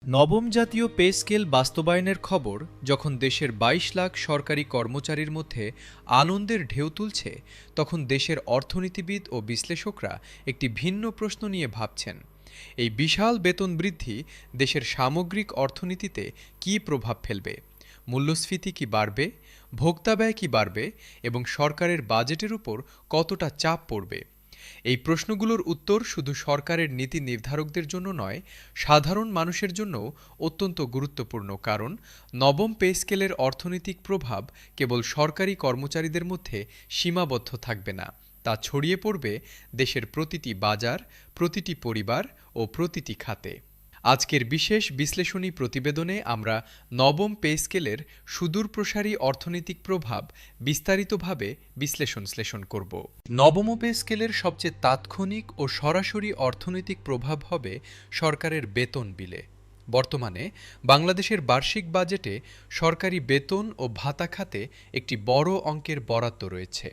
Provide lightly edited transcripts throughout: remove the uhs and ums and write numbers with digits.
নবম জাতীয় pay scale বাস্তবায়নের খবর যখন দেশের ২২ লাখ সরকারি কর্মচারীর মধ্যে আনন্দের ঢেউ তুলছে, তখন দেশের অর্থনীতিবিদ ও বিশ্লেষকরা একটি ভিন্ন প্রশ্ন নিয়ে ভাবছেন। এই বিশাল বেতন বৃদ্ধি দেশের সামগ্রিক অর্থনীতিতে কী প্রভাব ফেলবে? মূল্যস্ফীতি কি বাড়বে, ভোক্তা ব্যয় কি বাড়বে এবং সরকারের বাজেটের উপর কতটা চাপ পড়বে? এই প্রশ্নগুলোর উত্তর শুধু সরকারের নীতি নির্ধারকদের জন্য নয়, সাধারণ মানুষের জন্যও অত্যন্ত গুরুত্বপূর্ণ। কারণ নবম পে স্কেলের অর্থনৈতিক প্রভাব কেবল সরকারি কর্মচারীদের মধ্যে সীমাবদ্ধ থাকবে না, তা ছড়িয়ে পড়বে দেশের প্রতিটি বাজার, প্রতিটি পরিবার ও প্রতিটি খাতে। আজকের বিশেষ বিশ্লেষণী প্রতিবেদনে আমরা নবম পে স্কেলের সুদূরপ্রসারী অর্থনৈতিক প্রভাব বিস্তারিতভাবে বিশ্লেষণ করব। নবম পে স্কেলের সবচেয়ে তাৎক্ষণিক ও সরাসরি অর্থনৈতিক প্রভাব হবে সরকারের বেতন বিলে। বর্তমানে বাংলাদেশের বার্ষিক বাজেটে সরকারি বেতন ও ভাতা খাতে একটি বড় অঙ্কের বরাদ্দ রয়েছে।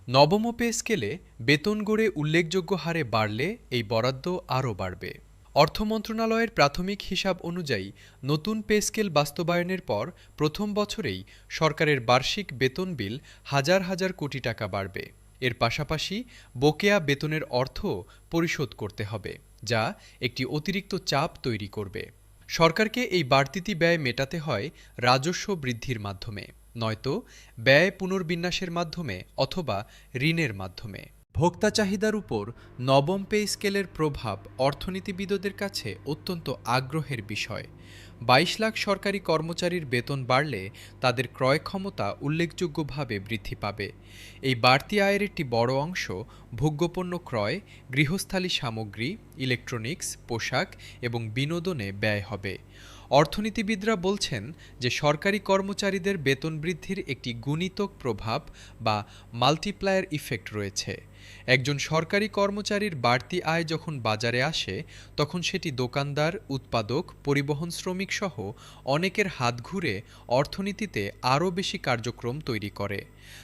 নবম পে স্কেলে বেতন গড়ে উল্লেখযোগ্য হারে বাড়লে এই বরাদ্দ আরও বাড়বে। অর্থ মন্ত্রণালয়ের প্রাথমিক হিসাব অনুযায়ী নতুন পে স্কেল বাস্তবায়নের পর প্রথম বছরেই সরকারের বার্ষিক বেতন বিল হাজার হাজার কোটি টাকা বাড়বে। এর পাশাপাশি বকেয়া বেতনের অর্থ পরিশোধ করতে হবে, যা একটি অতিরিক্ত চাপ তৈরি করবে। সরকারকে এই বাড়তি ব্যয় মেটাতে হয় রাজস্ব বৃদ্ধির মাধ্যমে, নয়তো ব্যয় পুনর্বিন্যাসের মাধ্যমে অথবা ঋণের মাধ্যমে। ভোক্তা চাহিদার উপর নবম পে স্কেলের প্রভাব অর্থনীতিবিদদের কাছে অত্যন্ত আগ্রহের বিষয়। ২২ লাখ সরকারি কর্মচারীর বেতন বাড়লে তাদের ক্রয় ক্ষমতা উল্লেখযোগ্যভাবে বৃদ্ধি পাবে। এই বাড়তি আয়ের একটি বড় অংশ ভোগ্যপণ্য ক্রয়, গৃহস্থালী সামগ্রী, ইলেকট্রনিক্স, পোশাক এবং বিনোদনে ব্যয় হবে। অর্থনীতিবিদরা বলছেন যে সরকারি কর্মচারীদের বেতন বৃদ্ধির একটি গুণিতক প্রভাব বা মাল্টিপ্লায়ার ইফেক্ট রয়েছে। একজন সরকারি কর্মচারীর বাড়তি আয় যখন বাজারে আসে, তখন সেটি দোকানদার, উৎপাদক, পরিবহন শ্রমিক সহ অনেকের হাত ঘুরে অর্থনীতিতে আরও বেশি কার্যক্রম তৈরি করে।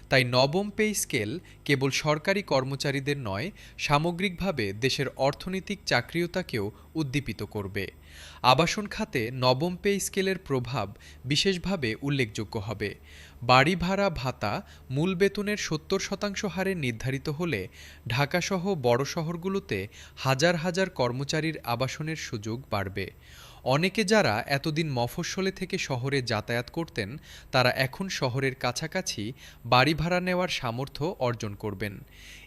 তাই নবম পে স্কেল কেবল সরকারি কর্মচারীদের নয়, সামগ্রিকভাবে দেশের অর্থনৈতিক চাকরিয়তাকেও উদ্দীপিত করবে। আবাসন খাতে নবম পে স্কেলের প্রভাব বিশেষভাবে উল্লেখযোগ্য হবে। বাড়ি ভাড়া ভাতা মূল বেতনের ৭০% হারে নির্ধারিত হলে ঢাকাসহ বড় শহরগুলোতে হাজার হাজার কর্মচারীর আবাসনের সুযোগ বাড়বে। অনেকে যারা এতদিন মফস্বলে থেকে শহরে যাতায়াত করতেন, তারা এখন শহরের কাছাকাছি বাড়ি ভাড়া নেওয়ার সামর্থ্য অর্জন করবেন।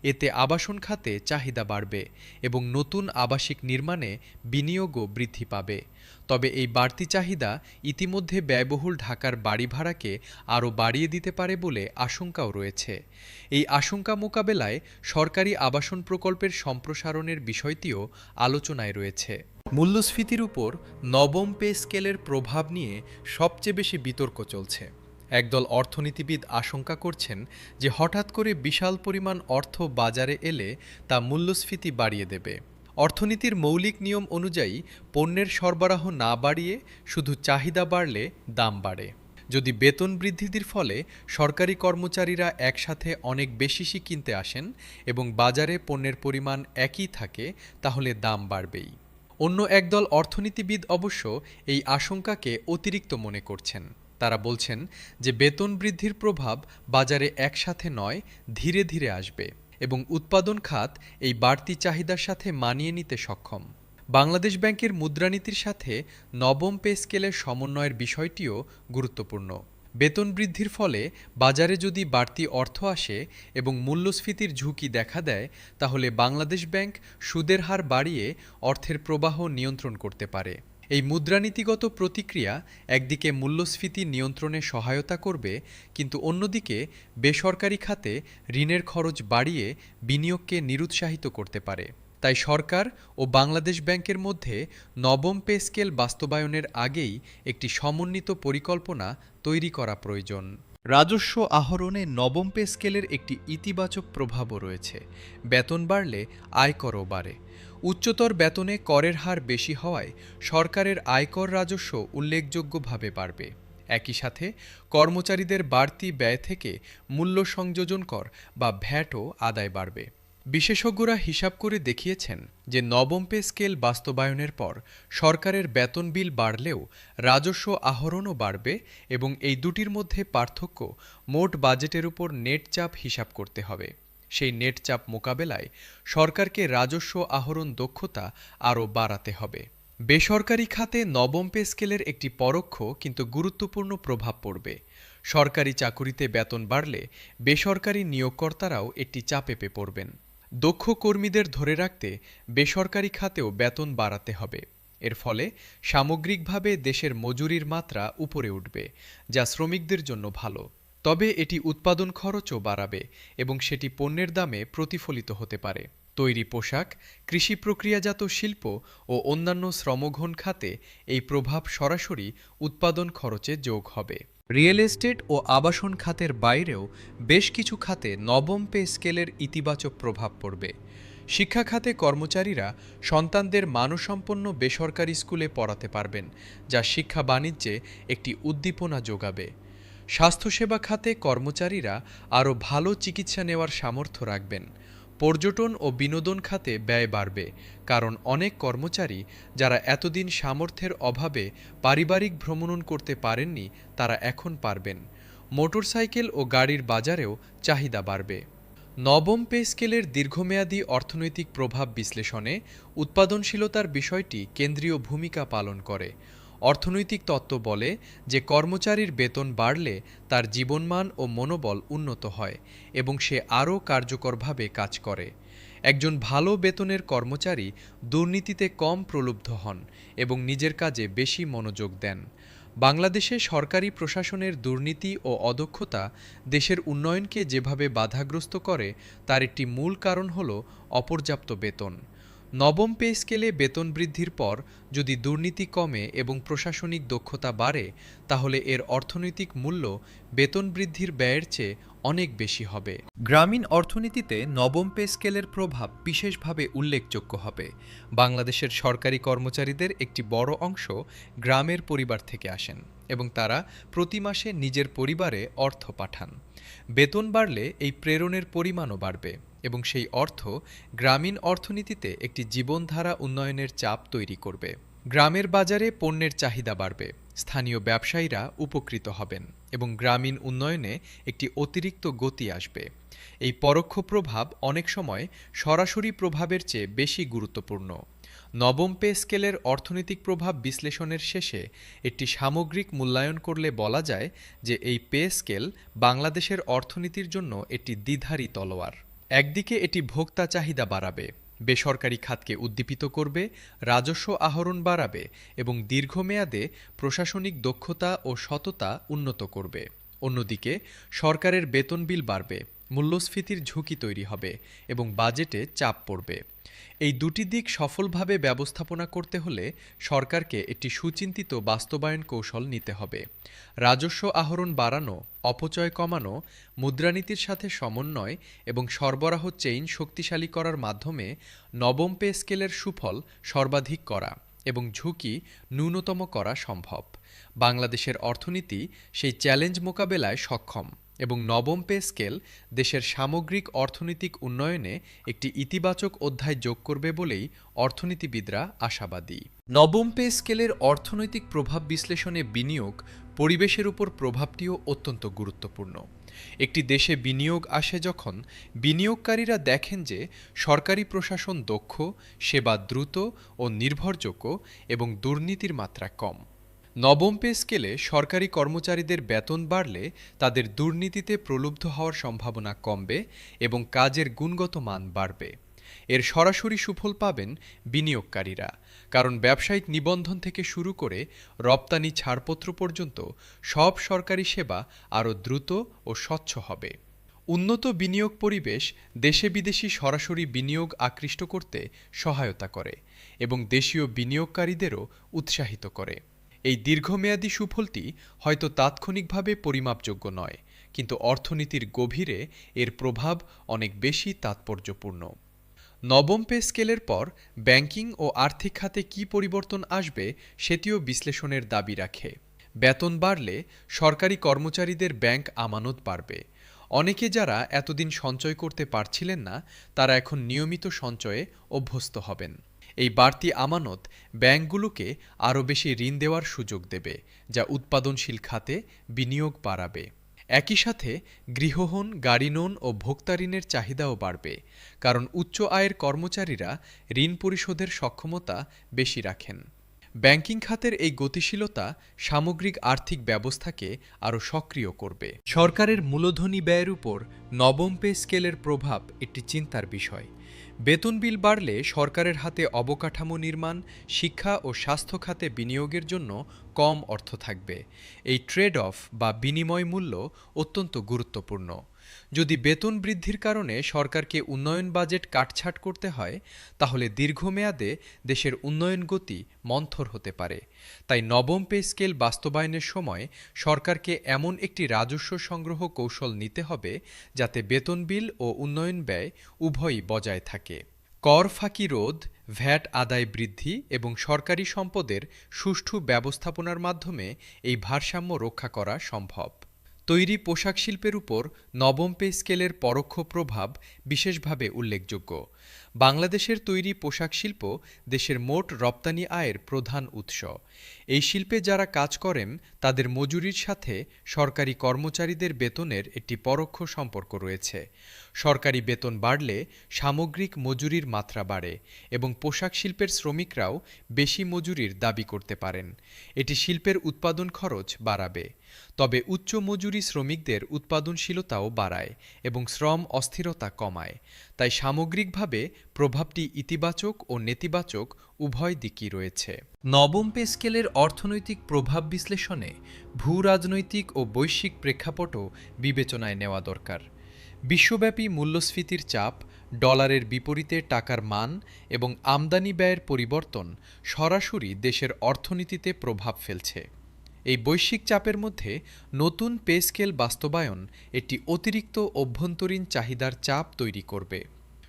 এতে আবাসন খাতে চাহিদা বাড়বে এবং নতুন আবাসিক নির্মাণে বিনিয়োগও বৃদ্ধি পাবে। তবে এই বাড়তি চাহিদা ইতিমধ্যে ব্যয়বহুল ঢাকার বাড়ি ভাড়াকে আরও বাড়িয়ে দিতে পারে বলে আশঙ্কাও রয়েছে। এই আশঙ্কা মোকাবেলায় সরকারি আবাসন প্রকল্পের সম্প্রসারণের বিষয়টিও আলোচনায় রয়েছে। মূল্যস্ফীতির উপর নবম পে স্কেলের প্রভাব নিয়ে সবচেয়ে বেশি বিতর্ক চলছে। একদল অর্থনীতিবিদ আশঙ্কা করছেন যে হঠাৎ করে বিশাল পরিমাণ অর্থ বাজারে এলে তা মূল্যস্ফীতি বাড়িয়ে দেবে। অর্থনীতির মৌলিক নিয়ম অনুযায়ী পণ্যের সরবরাহ না বাড়িয়ে শুধু চাহিদা বাড়লে দাম বাড়ে। যদি বেতন বৃদ্ধির ফলে সরকারি কর্মচারীরা একসাথে অনেক বেশি কিনতে আসেন এবং বাজারে পণ্যের পরিমাণ একই থাকে, তাহলে দাম বাড়বেই। অন্য একদল অর্থনীতিবিদ অবশ্য এই আশঙ্কাকে অতিরিক্ত মনে করছেন। তারা বলছেন যে বেতন বৃদ্ধির প্রভাব বাজারে একসাথে নয়, ধীরে ধীরে আসবে এবং উৎপাদন খাত এই বাড়তি চাহিদার সাথে মানিয়ে নিতে সক্ষম। বাংলাদেশ ব্যাংকের মুদ্রানীতির সাথে নবম পে স্কেলের সমন্বয়ের বিষয়টিও গুরুত্বপূর্ণ। বেতন বৃদ্ধির ফলে বাজারে যদি বাড়তি অর্থ আসে এবং মূল্যস্ফীতির ঝুঁকি দেখা দেয়, তাহলে বাংলাদেশ ব্যাংক সুদের হার বাড়িয়ে অর্থের প্রবাহ নিয়ন্ত্রণ করতে পারে। এই মুদ্রানীতিগত প্রতিক্রিয়া একদিকে মূল্যস্ফীতি নিয়ন্ত্রণে সহায়তা করবে, কিন্তু অন্যদিকে বেসরকারি খাতে ঋণের খরচ বাড়িয়ে বিনিয়োগকে নিরুৎসাহিত করতে পারে। তাই সরকার ও বাংলাদেশ ব্যাংকের মধ্যে নবম পে স্কেল বাস্তবায়নের আগেই একটি সমন্বিত পরিকল্পনা তৈরি করা প্রয়োজন। রাজস্ব আহরণে নবম পে স্কেলের একটি ইতিবাচক প্রভাবও রয়েছে। বেতন বাড়লে আয়করও বাড়ে। উচ্চতর বেতনে করের হার বেশি হওয়ায় সরকারের আয়কর রাজস্ব উল্লেখযোগ্যভাবে বাড়বে। একই সাথে কর্মচারীদের বাড়তি ব্যয় থেকে মূল্য সংযোজন কর বা ভ্যাটও আদায় বাড়বে। বিশেষজ্ঞরা হিসাব করে দেখিয়েছেন যে নবম পে স্কেল বাস্তবায়নের পর সরকারের বেতন বিল বাড়লেও রাজস্ব আহরণও বাড়বে এবং এই দুটির মধ্যে পার্থক্য মোট বাজেটের উপর নেট চাপ হিসাব করতে হবে। সেই নেট চাপ মোকাবেলায় সরকারকে রাজস্ব আহরণ দক্ষতা আরও বাড়াতে হবে। বেসরকারি খাতে নবম পে স্কেলের একটি পরোক্ষ কিন্তু গুরুত্বপূর্ণ প্রভাব পড়বে। সরকারি চাকুরিতে বেতন বাড়লে বেসরকারি নিয়োগকর্তারাও একটি চাপে পড়বেন। দক্ষ কর্মীদের ধরে রাখতে বেসরকারি খাতেও বেতন বাড়াতে হবে। এর ফলে সামগ্রিকভাবে দেশের মজুরির মাত্রা উপরে উঠবে, যা শ্রমিকদের জন্য ভালো। তবে এটি উৎপাদন খরচও বাড়াবে এবং সেটি পণ্যের দামে প্রতিফলিত হতে পারে। তৈরি পোশাক, কৃষি প্রক্রিয়াজাত শিল্প ও অন্যান্য শ্রমঘন খাতে এই প্রভাব সরাসরি উৎপাদন খরচে যোগ হবে। রিয়েল এস্টেট ও আবাসন খাতের বাইরেও বেশ কিছু খাতে নবম পে স্কেলের ইতিবাচক প্রভাব পড়বে। শিক্ষা খাতে কর্মচারীরা সন্তানদের মানসম্পন্ন বেসরকারি স্কুলে পড়াতে পারবেন, যা শিক্ষা বাণিজ্যে একটি উদ্দীপনা যোগাবে। স্বাস্থ্যসেবা খাতে কর্মচারীরা আরও ভালো চিকিৎসা নেওয়ার সামর্থ্য রাখবেন। পর্যটন ও বিনোদন খাতে ব্যয় বাড়বে, কারণ অনেক কর্মচারী যারা এতদিন সামর্থ্যের অভাবে পারিবারিক ভ্রমণ করতে পারেননি তারা এখন পারবেন। মোটরসাইকেল ও গাড়ির বাজারেও চাহিদা বাড়বে। নবম পে স্কেলের দীর্ঘমেয়াদী অর্থনৈতিক প্রভাব বিশ্লেষণে উৎপাদনশীলতার বিষয়টি কেন্দ্রীয় ভূমিকা পালন করে। অর্থনৈতিক তত্ত্ব বলে যে কর্মচারীর বেতন বাড়লে তার জীবনমান ও মনোবল উন্নত হয় এবং সে আরও কার্যকরভাবে কাজ করে। একজন ভালো বেতনের কর্মচারী দুর্নীতিতে কম প্রলুব্ধ হন এবং নিজের কাজে বেশি মনোযোগ দেন। বাংলাদেশে সরকারি প্রশাসনের দুর্নীতি ও অদক্ষতা দেশের উন্নয়নকে যেভাবে বাধাগ্রস্ত করে তার একটি মূল কারণ হল অপর্যাপ্ত বেতন। নবম পে স্কেলে বেতন বৃদ্ধির পর যদি দুর্নীতি কমে এবং প্রশাসনিক দক্ষতা বাড়ে, তাহলে এর অর্থনৈতিক মূল্য বেতন বৃদ্ধির ব্যয়ের চেয়ে অনেক বেশি হবে। গ্রামীণ অর্থনীতিতে নবম পে স্কেলের প্রভাব বিশেষভাবে উল্লেখযোগ্য হবে। বাংলাদেশের সরকারি কর্মচারীদের একটি বড় অংশ গ্রামের পরিবার থেকে আসেন এবং তারা প্রতি মাসে নিজের পরিবারে অর্থ পাঠান। বেতন বাড়লে এই প্রেরণের পরিমাণও বাড়বে এবং সেই অর্থ গ্রামীণ অর্থনীতিতে একটি জীবনধারা উন্নয়নের চাপ তৈরি করবে। গ্রামের বাজারে পণ্যের চাহিদা বাড়বে, স্থানীয় ব্যবসায়ীরা উপকৃত হবেন এবং গ্রামীণ উন্নয়নে একটি অতিরিক্ত গতি আসবে। এই পরোক্ষ প্রভাব অনেক সময় সরাসরি প্রভাবের চেয়ে বেশি গুরুত্বপূর্ণ। নবম পে স্কেলের অর্থনৈতিক প্রভাব বিশ্লেষণের শেষে একটি সামগ্রিক মূল্যায়ন করলে বলা যায় যে এই পে স্কেল বাংলাদেশের অর্থনীতির জন্য একটি দ্বিধারী তলোয়ার। একদিকে এটি ভোক্তা চাহিদা বাড়াবে, বেসরকারি খাতকে উদ্দীপিত করবে, রাজস্ব আহরণ বাড়াবে এবং দীর্ঘমেয়াদে প্রশাসনিক দক্ষতা ও সততা উন্নত করবে। অন্যদিকে সরকারের বেতন বিল বাড়বে, মূল্যস্ফীতির ঝুঁকি তৈরি হবে এবং বাজেটে চাপ পড়বে। এই দুটি দিক সফলভাবে ব্যবস্থাপনা করতে হলে সরকারকে একটি সুচিন্তিত বাস্তবায়ন কৌশল নিতে হবে। রাজস্ব আহরণ বাড়ানো, অপচয় কমানো, মুদ্রানীতির সাথে সমন্বয় এবং সরবরাহ চেইন শক্তিশালী করার মাধ্যমে নবম পে স্কেলের সুফল সর্বাধিক করা এবং ঝুঁকি ন্যূনতম করা সম্ভব। বাংলাদেশের অর্থনীতি সেই চ্যালেঞ্জ মোকাবেলায় সক্ষম এবং নবম পে স্কেল দেশের সামগ্রিক অর্থনৈতিক উন্নয়নে একটি ইতিবাচক অধ্যায় যোগ করবে বলেই অর্থনীতিবিদরা আশাবাদী। নবম পে স্কেলের অর্থনৈতিক প্রভাব বিশ্লেষণে বিনিয়োগ পরিবেশের উপর প্রভাবটিও অত্যন্ত গুরুত্বপূর্ণ। একটি দেশে বিনিয়োগ আসে যখন বিনিয়োগকারীরা দেখেন যে সরকারি প্রশাসন দক্ষ, সেবা দ্রুত ও নির্ভরযোগ্য এবং দুর্নীতির মাত্রা কম। নবম পে স্কেলে সরকারি কর্মচারীদের বেতন বাড়লে তাদের দুর্নীতিতে প্রলুব্ধ হওয়ার সম্ভাবনা কমবে এবং কাজের গুণগত মান বাড়বে। এর সরাসরি সুফল পাবেন বিনিয়োগকারীরা, কারণ ব্যবসায়িক নিবন্ধন থেকে শুরু করে রপ্তানি ছাড়পত্র পর্যন্ত সব সরকারি সেবা আরও দ্রুত ও স্বচ্ছ হবে। উন্নত বিনিয়োগ পরিবেশ দেশে বিদেশি সরাসরি বিনিয়োগ আকৃষ্ট করতে সহায়তা করে এবং দেশীয় বিনিয়োগকারীদেরও উৎসাহিত করে। এই দীর্ঘমেয়াদী সুফলটি হয়তো তাৎক্ষণিকভাবে পরিমাপযোগ্য নয়, কিন্তু অর্থনীতির গভীরে এর প্রভাব অনেক বেশি তাৎপর্যপূর্ণ। নবম পে স্কেলের পর ব্যাংকিং ও আর্থিক খাতে কী পরিবর্তন আসবে সেটিও বিশ্লেষণের দাবি রাখে। বেতন বাড়লে সরকারি কর্মচারীদের ব্যাংক আমানত বাড়বে, অনেকে যারা এতদিন সঞ্চয় করতে পারছিলেন না, তারা এখন নিয়মিত সঞ্চয়ে অভ্যস্ত হবেন। এই বাড়তি আমানত ব্যাংকগুলোকে আরও বেশি ঋণ দেওয়ার সুযোগ দেবে, যা উৎপাদনশীল খাতে বিনিয়োগ বাড়াবে। একই সাথে গৃহহীন, গাড়ি লোন ও ভোক্তা ঋণের চাহিদাও বাড়বে, কারণ উচ্চ আয়ের কর্মচারীরা ঋণ পরিশোধের সক্ষমতা বেশি রাখেন। ব্যাংকিং খাতের এই গতিশীলতা সামগ্রিক আর্থিক ব্যবস্থাকে আরও সক্রিয় করবে। সরকারের মূলধনী ব্যয়ের উপর নবম পে স্কেলের প্রভাব একটি চিন্তার বিষয়। বেতন বিল বাড়লে সরকারের হাতে অবকাঠামো নির্মাণ, শিক্ষা ও স্বাস্থ্য খাতে বিনিয়োগের জন্য কম অর্থ থাকবে। এই ট্রেড অফ বা বিনিময় মূল্য অত্যন্ত গুরুত্বপূর্ণ। যদি বেতন বৃদ্ধির কারণে সরকারকে উন্নয়ন বাজেট কাটছাঁট করতে হয়, তাহলে দীর্ঘমেয়াদে দেশের উন্নয়ন গতি মন্থর হতে পারে। তাই নবম পে স্কেল বাস্তবায়নের সময় সরকারকে এমন একটি রাজস্ব সংগ্রহ কৌশল নিতে হবে যাতে বেতন বিল ও উন্নয়ন ব্যয় উভয়ই বজায় থাকে। কর ফাঁকি রোধ, ভ্যাট আদায় বৃদ্ধি এবং সরকারি সম্পদের সুষ্ঠু ব্যবস্থাপনার মাধ্যমে এই ভারসাম্য রক্ষা করা সম্ভব। তৈরি পোশাক শিল্পের উপর নবম পে স্কেলের পরোক্ষ প্রভাব বিশেষভাবে উল্লেখযোগ্য। বাংলাদেশের তৈরি পোশাক শিল্প দেশের মোট রপ্তানি আয়ের প্রধান উৎস। এই শিল্পে যারা কাজ করেন তাদের মজুরির সাথে সরকারি কর্মচারীদের বেতনের একটি পরোক্ষ সম্পর্ক রয়েছে। সরকারি বেতন বাড়লে সামগ্রিক মজুরির মাত্রা বাড়ে এবং পোশাক শিল্পের শ্রমিকরাও বেশি মজুরির দাবি করতে পারেন। এটি শিল্পের উৎপাদন খরচ বাড়াবে। তবে উচ্চ মজুরি শ্রমিকদের উৎপাদনশীলতাও বাড়ায় এবং শ্রম অস্থিরতা কমায়। তাই সামগ্রিকভাবে প্রভাবটি ইতিবাচক ও নেতিবাচক উভয় দিকই রয়েছে। নবম পে স্কেলের অর্থনৈতিক প্রভাব বিশ্লেষণে ভূ রাজনৈতিক ও বৈশ্বিক প্রেক্ষাপটও বিবেচনায় নেওয়া দরকার। বিশ্বব্যাপী মূল্যস্ফীতির চাপ, ডলারের বিপরীতে টাকার মান এবং আমদানি ব্যয়ের পরিবর্তন সরাসরি দেশের অর্থনীতিতে প্রভাব ফেলছে। এই বৈশ্বিক চাপের মধ্যে নতুন পে স্কেল বাস্তবায়ন একটি অতিরিক্ত অভ্যন্তরীণ চাহিদার চাপ তৈরি করবে।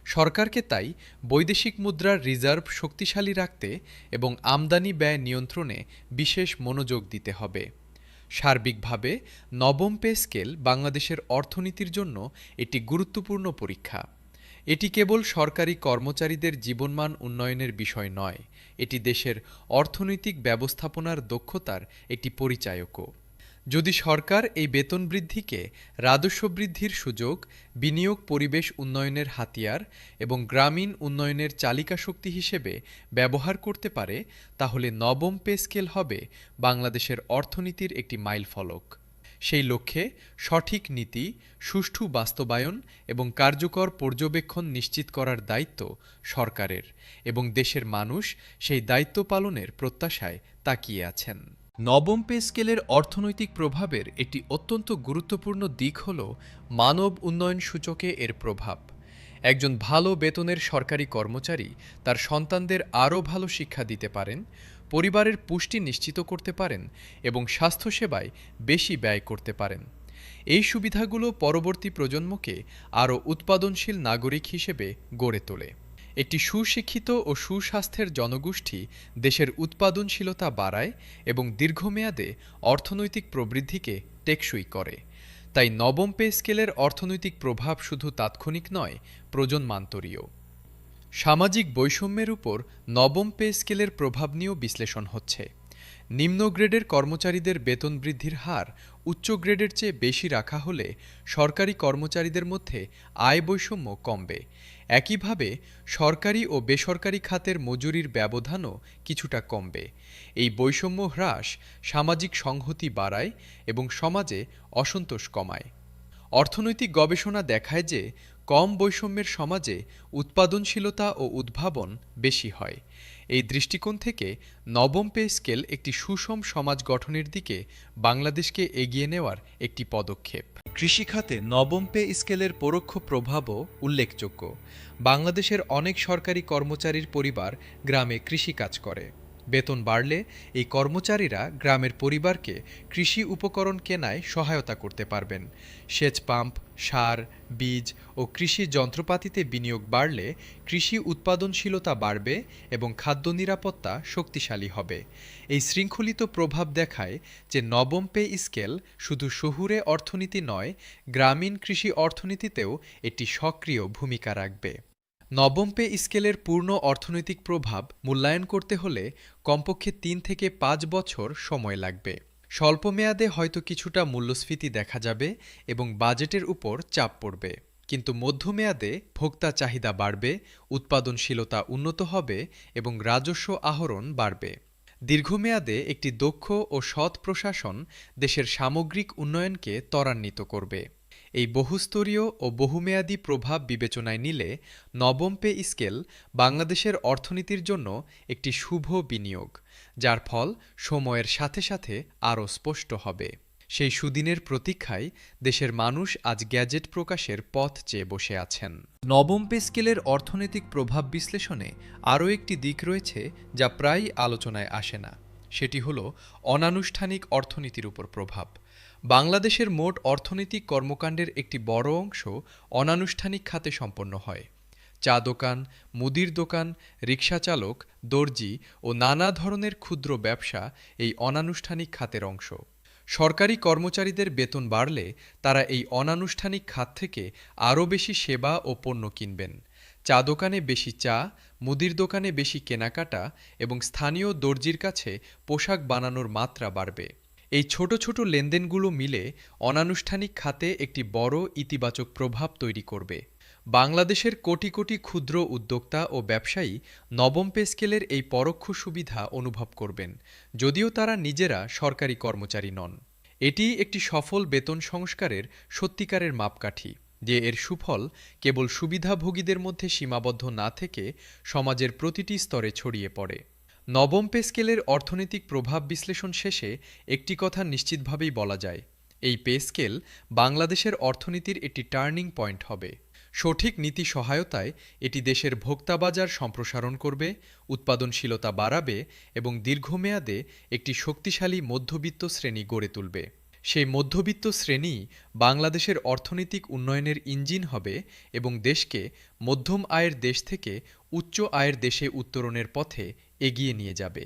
সরকারকে তাই বৈদেশিক মুদ্রার রিজার্ভ শক্তিশালী রাখতে এবং আমদানি ব্যয় নিয়ন্ত্রণে বিশেষ মনোযোগ দিতে হবে। সার্বিকভাবে নবম পে স্কেল বাংলাদেশের অর্থনীতির জন্য একটি গুরুত্বপূর্ণ পরীক্ষা। এটি কেবল সরকারি কর্মচারীদের জীবনমান উন্নয়নের বিষয় নয়, এটি দেশের অর্থনৈতিক ব্যবস্থাপনার দক্ষতার একটি পরিচায়কও। যদি সরকার এই বেতন বৃদ্ধিকে রাজস্ব বৃদ্ধির সুযোগ, বিনিয়োগ পরিবেশ উন্নয়নের হাতিয়ার এবং গ্রামীণ উন্নয়নের চালিকা শক্তি হিসেবে ব্যবহার করতে পারে, তাহলে নবম পে স্কেল হবে বাংলাদেশের অর্থনীতির একটি মাইলফলক। সেই লক্ষ্যে সঠিক নীতি, সুষ্ঠু বাস্তবায়ন এবং কার্যকর পর্যবেক্ষণ নিশ্চিত করার দায়িত্ব সরকারের এবং দেশের মানুষ সেই দায়িত্ব পালনের প্রত্যাশায় তাকিয়ে আছেন। নবম পে স্কেলের অর্থনৈতিক প্রভাবের একটি অত্যন্ত গুরুত্বপূর্ণ দিক হল মানব উন্নয়ন সূচকে এর প্রভাব। একজন ভালো বেতনের সরকারি কর্মচারী তার সন্তানদের আরও ভালো শিক্ষা দিতে পারেন, পরিবারের পুষ্টি নিশ্চিত করতে পারেন এবং স্বাস্থ্যসেবায় বেশি ব্যয় করতে পারেন। এই সুবিধাগুলো পরবর্তী প্রজন্মকে আরও উৎপাদনশীল নাগরিক হিসেবে গড়ে তোলে। একটি সুশিক্ষিত ও সুস্বাস্থ্যের জনগোষ্ঠী দেশের উৎপাদনশীলতা বাড়ায় এবং দীর্ঘমেয়াদে অর্থনৈতিক প্রবৃদ্ধিকে টেকসই করে। তাই নবম পে স্কেলের অর্থনৈতিক প্রভাব শুধু তাৎক্ষণিক নয়, প্রজন্মান্তরীয়। সামাজিক বৈষম্যের উপর নবম পে স্কেলের প্রভাব নিয়েও বিশ্লেষণ হচ্ছে। নিম্ন গ্রেডের কর্মচারীদের বেতন বৃদ্ধির হার উচ্চ গ্রেডের চেয়ে বেশি রাখা হলে সরকারি কর্মচারীদের মধ্যে আয় বৈষম্য কমবে। একইভাবে সরকারি ও বেসরকারি খাতের মজুরির ব্যবধানও কিছুটা কমবে। এই বৈষম্য হ্রাস সামাজিক সংহতি বাড়ায় এবং সমাজে অসন্তোষ কমায়। অর্থনৈতিক গবেষণা দেখায় যে কম বৈষম্যের সমাজে উৎপাদনশীলতা ও উদ্ভাবন বেশি হয়। এই দৃষ্টিকোণ থেকে নবম পে স্কেল একটি সুষম সমাজ গঠনের দিকে বাংলাদেশকে এগিয়ে নেওয়ার একটি পদক্ষেপ। কৃষিখাতে নবম পে স্কেলের পরোক্ষ প্রভাবও উল্লেখযোগ্য। বাংলাদেশের অনেক সরকারি কর্মচারীর পরিবার গ্রামে কৃষিকাজ করে। বেতন বাড়লে এই কর্মচারীরা গ্রামের পরিবারকে কৃষি উপকরণ কেনায় সহায়তা করতে পারবেন। সেচ পাম্প, সার, বীজ ও কৃষি যন্ত্রপাতিতে বিনিয়োগ বাড়লে কৃষি উৎপাদনশীলতা বাড়বে এবং খাদ্য নিরাপত্তা শক্তিশালী হবে। এই শৃঙ্খলিত প্রভাব দেখায় যে নবম পে স্কেল শুধু শহুরে অর্থনীতি নয়, গ্রামীণ কৃষি অর্থনীতিতেও একটি সক্রিয় ভূমিকা রাখবে। নবম পে স্কেলের পূর্ণ অর্থনৈতিক প্রভাব মূল্যায়ন করতে হলে কমপক্ষে ৩ থেকে ৫ বছর সময় লাগবে। স্বল্প মেয়াদে হয়তো কিছুটা মূল্যস্ফীতি দেখা যাবে এবং বাজেটের উপর চাপ পড়বে, কিন্তু মধ্যমেয়াদে ভোক্তা চাহিদা বাড়বে, উৎপাদনশীলতা উন্নত হবে এবং রাজস্ব আহরণ বাড়বে। দীর্ঘমেয়াদে একটি দক্ষ ও সৎ প্রশাসন দেশের সামগ্রিক উন্নয়নকে ত্বরান্বিত করবে। এই বহুস্তরীয় ও বহুমেয়াদী প্রভাব বিবেচনায় নিলে নবম পে স্কেল বাংলাদেশের অর্থনীতির জন্য একটি শুভ বিনিয়োগ, যার ফল সময়ের সাথে সাথে আরও স্পষ্ট হবে। সেই সুদিনের প্রতীক্ষায় দেশের মানুষ আজ গ্যাজেট প্রকাশের পথ চেয়ে বসে আছেন। নবম পে স্কেলের অর্থনৈতিক প্রভাব বিশ্লেষণে আরও একটি দিক রয়েছে যা প্রায়ই আলোচনায় আসে না। সেটি হল অনানুষ্ঠানিক অর্থনীতির উপর প্রভাব। বাংলাদেশের মোট অর্থনৈতিক কর্মকাণ্ডের একটি বড় অংশ অনানুষ্ঠানিক খাতে সম্পন্ন হয়। চা দোকান, মুদির দোকান, রিকশা চালক, দর্জি ও নানা ধরনের ক্ষুদ্র ব্যবসা এই অনানুষ্ঠানিক খাতের অংশ। সরকারি কর্মচারীদের বেতন বাড়লে তারা এই অনানুষ্ঠানিক খাত থেকে আরও বেশি সেবা ও পণ্য কিনবেন। চা দোকানে বেশি চা, মুদির দোকানে বেশি কেনাকাটা এবং স্থানীয় দর্জির কাছে পোশাক বানানোর মাত্রা বাড়বে। এই ছোট ছোট লেনদেনগুলো মিলে অনানুষ্ঠানিক খাতে একটি বড় ইতিবাচক প্রভাব তৈরি করবে। বাংলাদেশের কোটি কোটি ক্ষুদ্র উদ্যোক্তা ও ব্যবসায়ী নবম পে স্কেলের এই পরোক্ষ সুবিধা অনুভব করবেন, যদিও তারা নিজেরা সরকারি কর্মচারী নন। এটি একটি সফল বেতন সংস্কারের সত্যিকারের মাপকাঠি, যে এর সুফল কেবল সুবিধাভোগীদের মধ্যে সীমাবদ্ধ না থেকে সমাজের প্রতিটি স্তরে ছড়িয়ে পড়ে। নবম পে স্কেলের অর্থনৈতিক প্রভাব বিশ্লেষণ শেষে একটি কথা নিশ্চিতভাবেই বলা যায়, এই পে স্কেল বাংলাদেশের অর্থনীতির একটি টার্নিং পয়েন্ট হবে। সঠিক নীতি সহায়তায় এটি দেশের ভোক্তা বাজার সম্প্রসারণ করবে, উৎপাদনশীলতা বাড়াবে এবং দীর্ঘমেয়াদে একটি শক্তিশালী মধ্যবিত্ত শ্রেণী গড়ে তুলবে। সেই মধ্যবিত্ত শ্রেণী বাংলাদেশের অর্থনৈতিক উন্নয়নের ইঞ্জিন হবে এবং দেশকে মধ্যম আয়ের দেশ থেকে উচ্চ আয়ের দেশে উত্তরণের পথে এগিয়ে নিয়ে যাবে।